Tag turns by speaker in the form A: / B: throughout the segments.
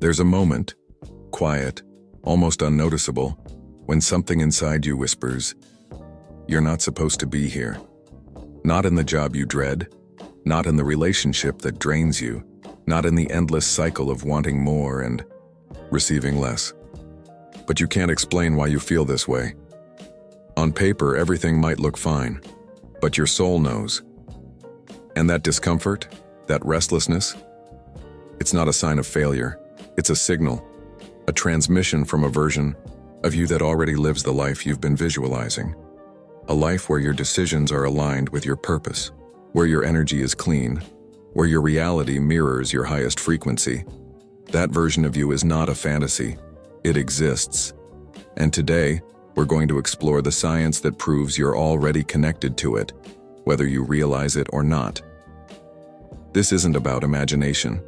A: There's a moment, quiet, almost unnoticeable, when something inside you whispers, "You're not supposed to be here." Not in the job you dread, not in the relationship that drains you, not in the endless cycle of wanting more and receiving less. But you can't explain why you feel this way. On paper, everything might look fine, but your soul knows. And that discomfort, that restlessness, it's not a sign of failure. It's a signal, a transmission from a version of you that already lives the life you've been visualizing. A life where your decisions are aligned with your purpose, where your energy is clean, where your reality mirrors your highest frequency. That version of you is not a fantasy. It exists. And today, we're going to explore the science that proves you're already connected to it, whether you realize it or not. This isn't about imagination.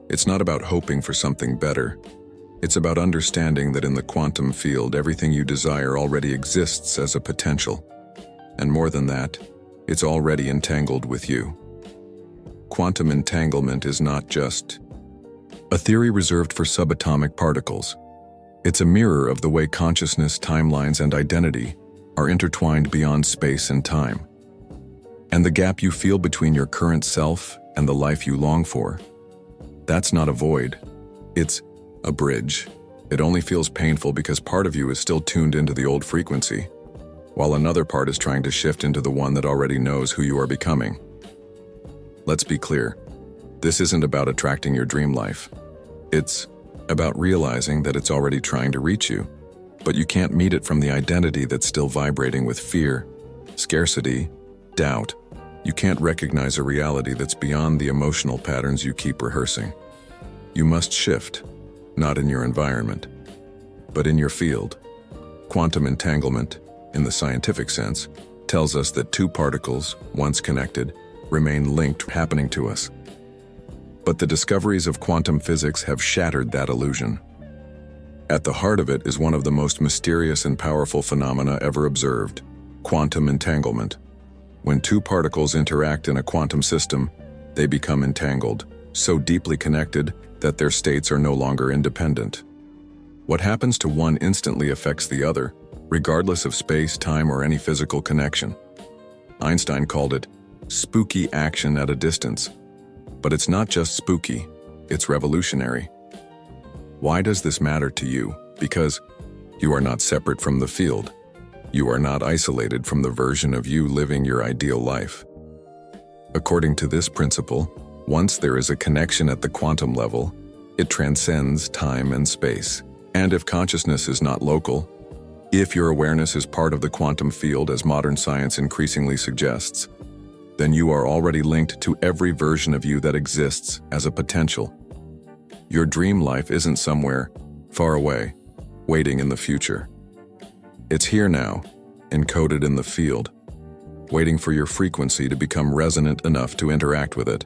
A: It's not about hoping for something better. It's about understanding that in the quantum field, everything you desire already exists as a potential. And more than that, it's already entangled with you. Quantum entanglement is not just a theory reserved for subatomic particles. It's a mirror of the way consciousness, timelines, and identity are intertwined beyond space and time. And the gap you feel between your current self and the life you long for, that's not a void. It's a bridge. It only feels painful because part of you is still tuned into the old frequency, while another part is trying to shift into the one that already knows who you are becoming. Let's be clear. This isn't about attracting your dream life. It's about realizing that it's already trying to reach you, but you can't meet it from the identity that's still vibrating with fear, scarcity, doubt. You can't recognize a reality that's beyond the emotional patterns you keep rehearsing. You must shift, not in your environment, but in your field. Quantum entanglement, in the scientific sense, tells us that two particles, once connected, remain linked happening to us. But the discoveries of quantum physics have shattered that illusion. At the heart of it is one of the most mysterious and powerful phenomena ever observed: quantum entanglement. When two particles interact in a quantum system, they become entangled, so deeply connected that their states are no longer independent. What happens to one instantly affects the other, regardless of space, time, or any physical connection. Einstein called it spooky action at a distance. But it's not just spooky, it's revolutionary. Why does this matter to you? Because you are not separate from the field. You are not isolated from the version of you living your ideal life. According to this principle, once there is a connection at the quantum level, it transcends time and space. And if consciousness is not local, if your awareness is part of the quantum field as modern science increasingly suggests, then you are already linked to every version of you that exists as a potential. Your dream life isn't somewhere far away, waiting in the future. It's here now, encoded in the field, waiting for your frequency to become resonant enough to interact with it.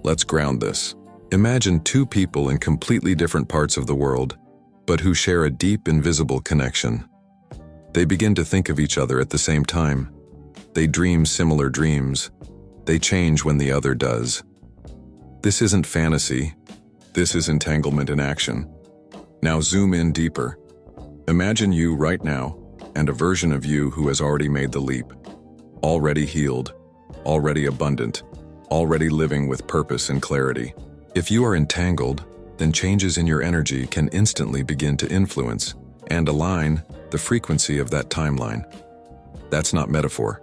A: Let's ground this. Imagine two people in completely different parts of the world, but who share a deep, invisible connection. They begin to think of each other at the same time. They dream similar dreams. They change when the other does. This isn't fantasy. This is entanglement in action. Now zoom in deeper. Imagine you right now and a version of you who has already made the leap. Already healed, already abundant, already living with purpose and clarity. If you are entangled, then changes in your energy can instantly begin to influence and align the frequency of that timeline. That's not metaphor.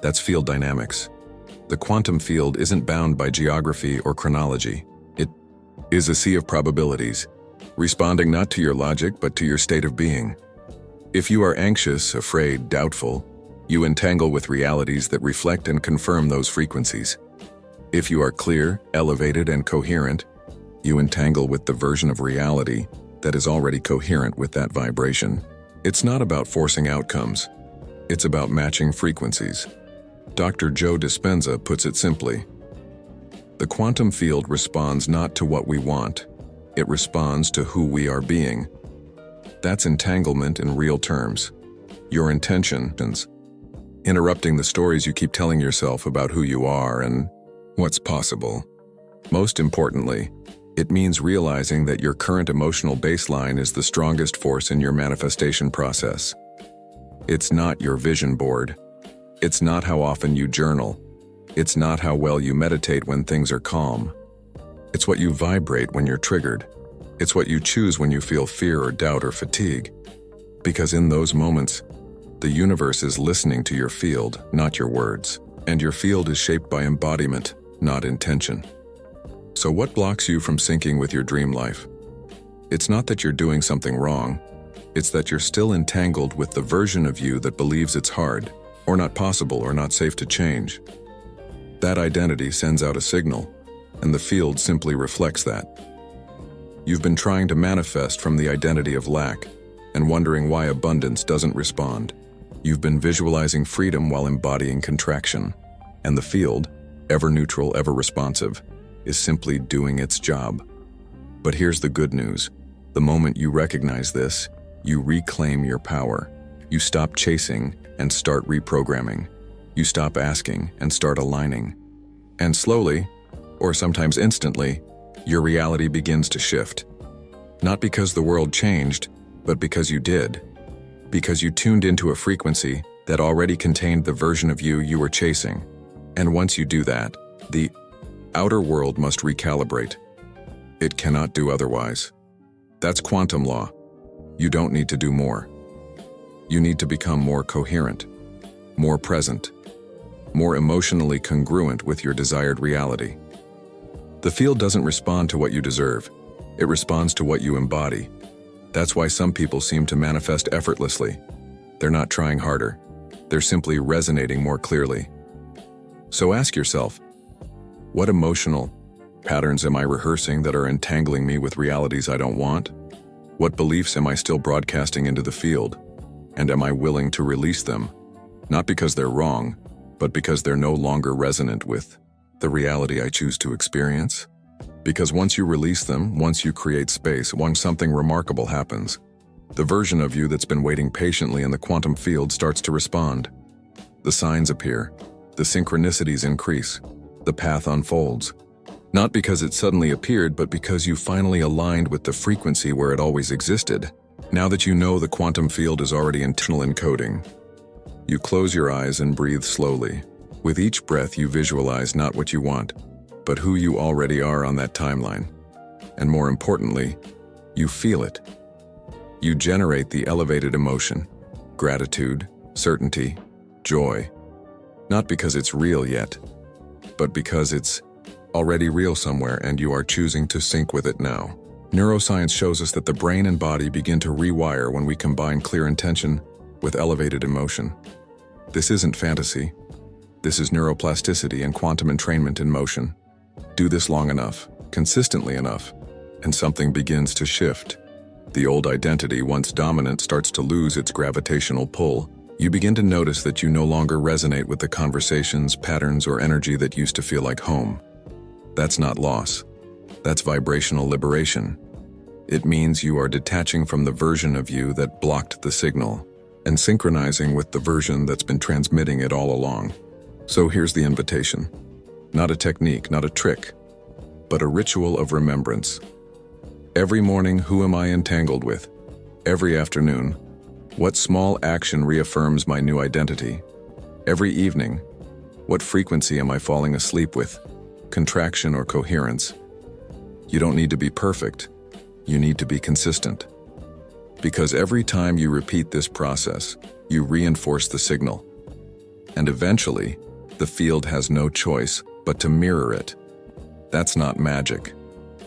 A: That's field dynamics. The quantum field isn't bound by geography or chronology. It is a sea of probabilities, responding not to your logic but to your state of being. If you are anxious, afraid, doubtful, you entangle with realities that reflect and confirm those frequencies. If you are clear, elevated, and coherent, you entangle with the version of reality that is already coherent with that vibration. It's not about forcing outcomes. It's about matching frequencies. Dr. Joe Dispenza puts it simply: the quantum field responds not to what we want, it responds to who we are being. That's entanglement in real terms. Your intentions, interrupting the stories you keep telling yourself about who you are and what's possible. Most importantly, It means realizing that your current emotional baseline is the strongest force in your manifestation process. It's not your vision board. It's not how often you journal. It's not how well you meditate when things are calm. It's what you vibrate when you're triggered. It's what you choose when you feel fear or doubt or fatigue. Because in those moments, the universe is listening to your field, not your words. And your field is shaped by embodiment, not intention. So what blocks you from syncing with your dream life? It's not that you're doing something wrong. It's that you're still entangled with the version of you that believes it's hard, or not possible, or not safe to change. That identity sends out a signal, and the field simply reflects that. You've been trying to manifest from the identity of lack, and wondering why abundance doesn't respond. You've been visualizing freedom while embodying contraction, and the field, ever neutral, ever responsive, is simply doing its job. But here's the good news. The moment you recognize this, you reclaim your power. You stop chasing and start reprogramming. You stop asking and start aligning. And slowly, or sometimes instantly, your reality begins to shift. Not because the world changed, but because you did. Because you tuned into a frequency that already contained the version of you you were chasing. And once you do that, the outer world must recalibrate. It cannot do otherwise. That's quantum law. You don't need to do more. You need to become more coherent, more present, more emotionally congruent with your desired reality. The field doesn't respond to what you deserve. It responds to what you embody. That's why some people seem to manifest effortlessly. They're not trying harder. They're simply resonating more clearly. So ask yourself, what emotional patterns am I rehearsing that are entangling me with realities I don't want? What beliefs am I still broadcasting into the field? And am I willing to release them? Not because they're wrong, but because they're no longer resonant with the reality I choose to experience? Because once you release them, once you create space, once something remarkable happens, the version of you that's been waiting patiently in the quantum field starts to respond. The signs appear, the synchronicities increase, the path unfolds. Not because it suddenly appeared, but because you finally aligned with the frequency where it always existed. Now that you know the quantum field is already internal encoding, you close your eyes and breathe slowly. With each breath, you visualize not what you want, but who you already are on that timeline. And more importantly, you feel it. You generate the elevated emotion, gratitude, certainty, joy. Not because it's real yet, but because it's already real somewhere and you are choosing to sync with it now. Neuroscience shows us that the brain and body begin to rewire when we combine clear intention with elevated emotion. This isn't fantasy. This is neuroplasticity and quantum entrainment in motion. Do this long enough, consistently enough, and something begins to shift. The old identity, once dominant, starts to lose its gravitational pull. You begin to notice that you no longer resonate with the conversations, patterns, or energy that used to feel like home. That's not loss. That's vibrational liberation. It means you are detaching from the version of you that blocked the signal and synchronizing with the version that's been transmitting it all along. So here's the invitation. Not a technique, not a trick, but a ritual of remembrance. Every morning, who am I entangled with? Every afternoon, what small action reaffirms my new identity? Every evening, what frequency am I falling asleep with? Contraction or coherence? You don't need to be perfect. You need to be consistent. Because every time you repeat this process, you reinforce the signal. And eventually, the field has no choice but to mirror it. That's not magic.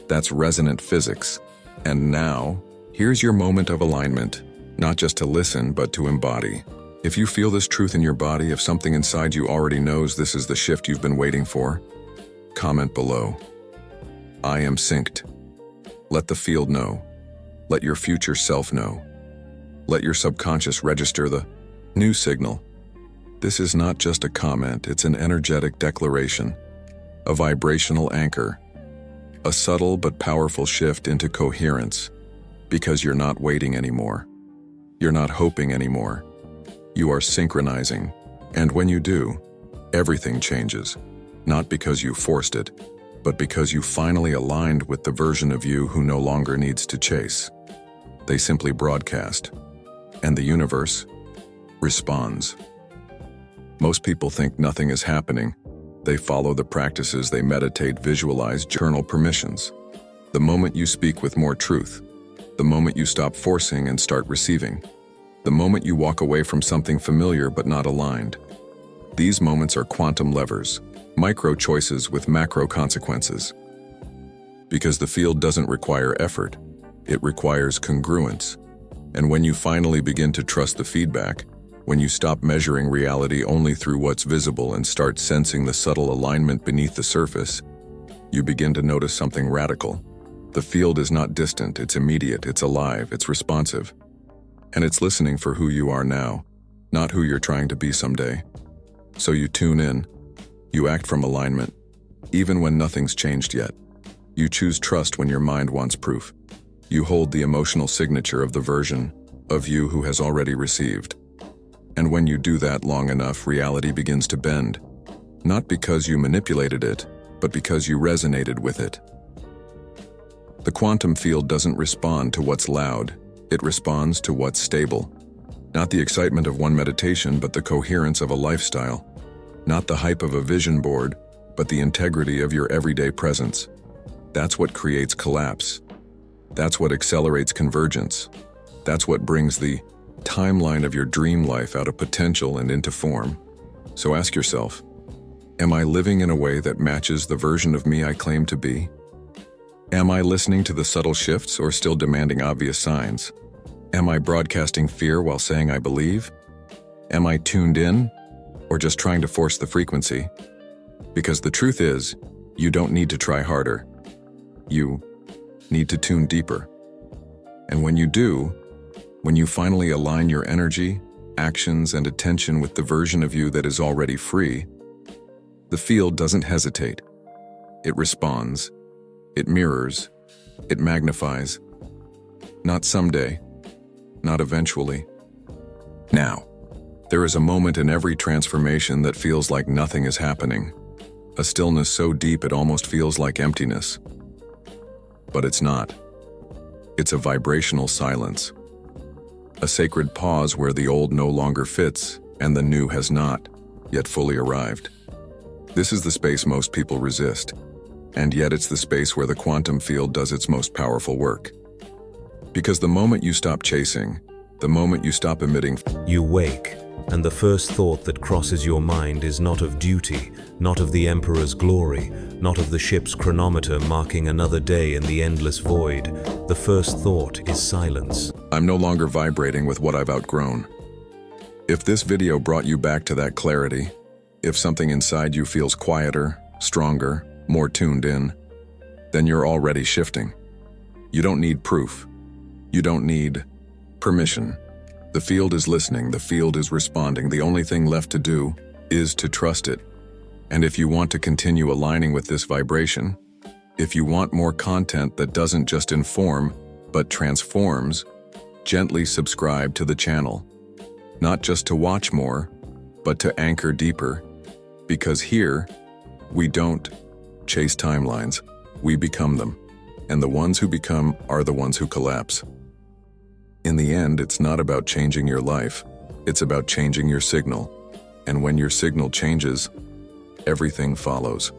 A: That's resonant physics. And now, here's your moment of alignment, not just to listen, but to embody. If you feel this truth in your body, if something inside you already knows this is the shift you've been waiting for, comment below. I am synced. Let the field know. Let your future self know. Let your subconscious register the new signal. This is not just a comment, it's an energetic declaration, a vibrational anchor, a subtle but powerful shift into coherence, because you're not waiting anymore. You're not hoping anymore. You are synchronizing. And when you do, everything changes. Not because you forced it, but because you finally aligned with the version of you who no longer needs to chase. They simply broadcast, and the universe responds. Most people think nothing is happening. They follow the practices, they meditate, visualize, journal permissions. The moment you speak with more truth, the moment you stop forcing and start receiving, the moment you walk away from something familiar but not aligned. These moments are quantum levers, micro choices with macro consequences. Because the field doesn't require effort, it requires congruence. And when you finally begin to trust the feedback, when you stop measuring reality only through what's visible and start sensing the subtle alignment beneath the surface, you begin to notice something radical. The field is not distant, it's immediate, it's alive, it's responsive. And it's listening for who you are now, not who you're trying to be someday. So you tune in, you act from alignment, even when nothing's changed yet. You choose trust when your mind wants proof. You hold the emotional signature of the version of you who has already received. And when you do that long enough, reality begins to bend. Not because you manipulated it, but because you resonated with it. The quantum field doesn't respond to what's loud, it responds to what's stable. Not the excitement of one meditation, but the coherence of a lifestyle. Not the hype of a vision board, but the integrity of your everyday presence. That's what creates collapse. That's what accelerates convergence. That's what brings the timeline of your dream life out of potential and into form. So ask yourself, am I living in a way that matches the version of me I claim to be? Am I listening to the subtle shifts or still demanding obvious signs? Am I broadcasting fear while saying I believe? Am I tuned in or just trying to force the frequency? Because the truth is, you don't need to try harder. You need to tune deeper. And when you do, when you finally align your energy, actions, and attention with the version of you that is already free, the field doesn't hesitate. It responds, it mirrors, it magnifies. Not someday, not eventually. Now, there is a moment in every transformation that feels like nothing is happening. A stillness so deep it almost feels like emptiness. But it's not. It's a vibrational silence. A sacred pause where the old no longer fits and the new has not yet fully arrived. This is the space most people resist, and yet it's the space where the quantum field does its most powerful work. Because the moment you stop chasing, the moment you stop emitting,
B: you wake, and the first thought that crosses your mind is not of duty, not of the emperor's glory, not of the ship's chronometer marking another day in the endless void. The first thought is silence.
A: I'm no longer vibrating with what I've outgrown. If this video brought you back to that clarity, if something inside you feels quieter, stronger, more tuned in, then you're already shifting. You don't need proof. You don't need permission. The field is listening, the field is responding. The only thing left to do is to trust it. And if you want to continue aligning with this vibration, if you want more content that doesn't just inform, but transforms, gently subscribe to the channel. Not just to watch more, but to anchor deeper. Because here, we don't chase timelines, we become them. And the ones who become are the ones who collapse. In the end, it's not about changing your life, it's about changing your signal. And when your signal changes, everything follows.